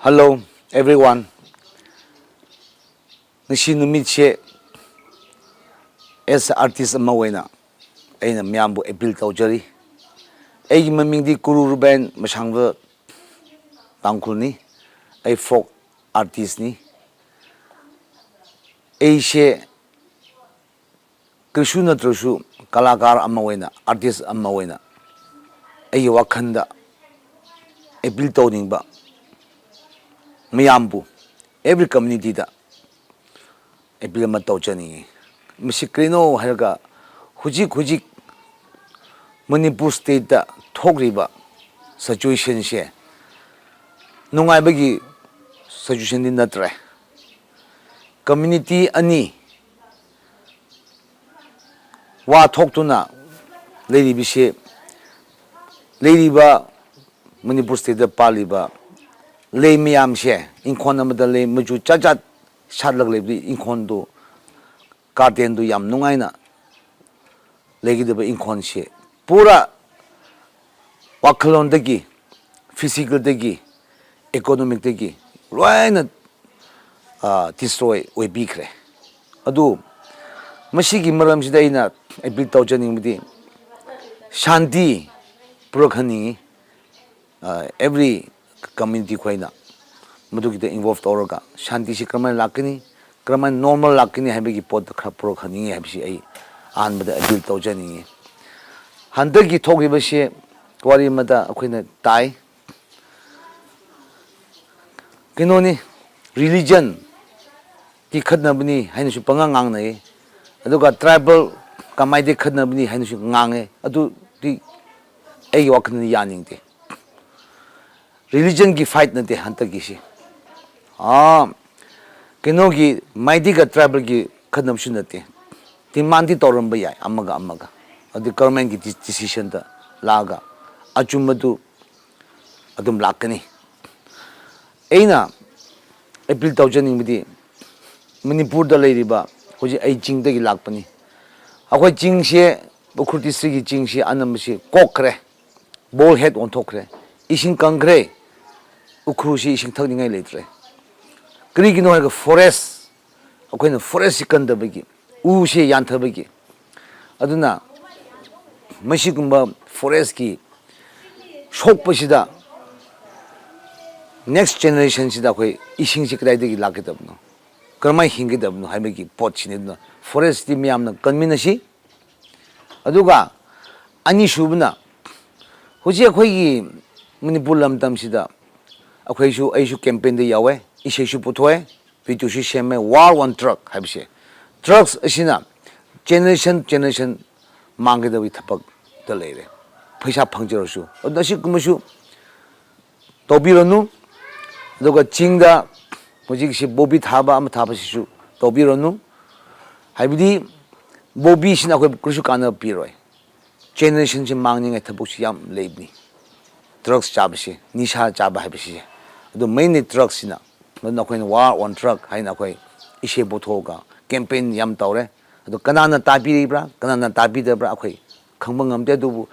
Hello, everyone. Ngasi numit che as artist ama waina aina miyambu appeal tawjari. Ay maming di Kuru Ruben masangba tangkulni. Ay folk artist ni. Ay she krishu na trushu kalakar ama waina artist ama waina. Ay wakanda appeal tawning ba. Miyambu every community da appeal matawjani. Misikrino harga hujik Manipur state da thokriba situation she nungai bagi situation din natre community ani wa thoktuna lady bishe lady ba Manipur state da paliba lay miyam she inkon amada lay maju chajat shatlag lebdi inkon do garden do yam nungai na legi de ba inkon she pura wakalon dagi physical dagi economic dagi loina destroy we bikre adu masigi maram sida ina appeal tawjaning mudi shanti prokhani every community khoina mudugi de involved oroga shanti si kraman lakini kraman normal lakini habegi pod khra prokhani habsi ai an bada appeal tawjaning handagi thogi bashi wari mada akoina tai kinoni religion ti khadnabni hainu su pangang ngang nai aduga tribal kamai de khadnabni hainu su ngange adu ti ai wakni yaning de religion ki fight na de handagi shi kinogi maidi ga tribal ki khadnam su na de ti mandi toramba yai amaga adi government ki decision da laga achumadu adum lakani aina appeal tawjaning midi Manipur da leiriba hoji ai jing da gi lakpani akoi jing she bukhurti sri gi jing she anam she kokre ball head on thokre ising kangre ukhru shi ising thakni ngai leitre kri gi no ga forest akoi na forest sikanda bagi u she yanthabagi aduna Mashigumba forest ki shokpasida next generation sida koi ising sikrai de lakidabno karmai hingidabno haibegi pot chinedno forest ti miyamna kanminashi aduga ani shubna hoji akhoi gi Manipur lamtam sida akhoi shu aishu campaign de yawe ishe shu puthoe video shi sheme war one truck haibse trucks asina generation mangida wi thapak da leire paisa phangjero su adasi kumushu tobironu aduga chingda hoji si bobi thaba am thaba sisu tobironu haibidi bobi sina ko krusu kana piroi generation si mangning ai thabuk si yam leibni drugs chabsi nisha chaba haibsi adu main drugs sina na ko war on truck haina ko ishe bothoga campaign yam tawre adu kanana tabiribra kanana tabidabra akhoi khangba ngamte du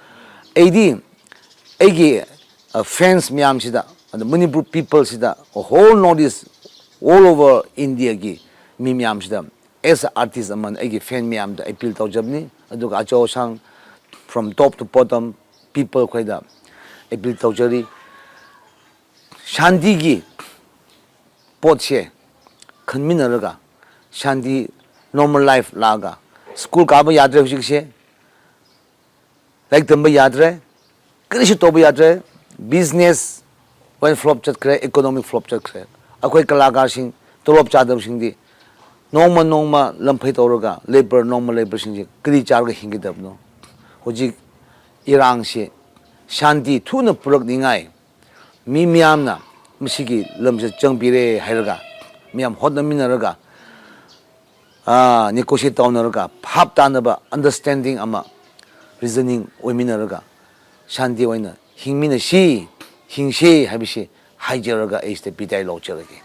aidi aigi fans miyam sida the Manipur people sida whole notice all over India gi mi miyam sida as artist aman aigi fan miyam da appeal tawjabni aduga acho sang from top to bottom people khoida appeal tawjari shanti gi potche khanminaraga shanti normal life laga school kaba yadre hujikse like tamba yadre krishi toba yadre business when flop chat kre economic flop chat kre akhoi kalakar sing tolop chadab sing di nongma lamphai tawraga labor normal labor sing kri charga hingidabno hoji irang se shanti thuna purak ningai mi miyamna misigi lamje changbire hairaga miyam hodnaminaraga negotiate tawnaraga phap tanaba understanding ama reasoning oiminaraga shanti oina hingmina si hingse habisi haijaraga este bidai lawjarage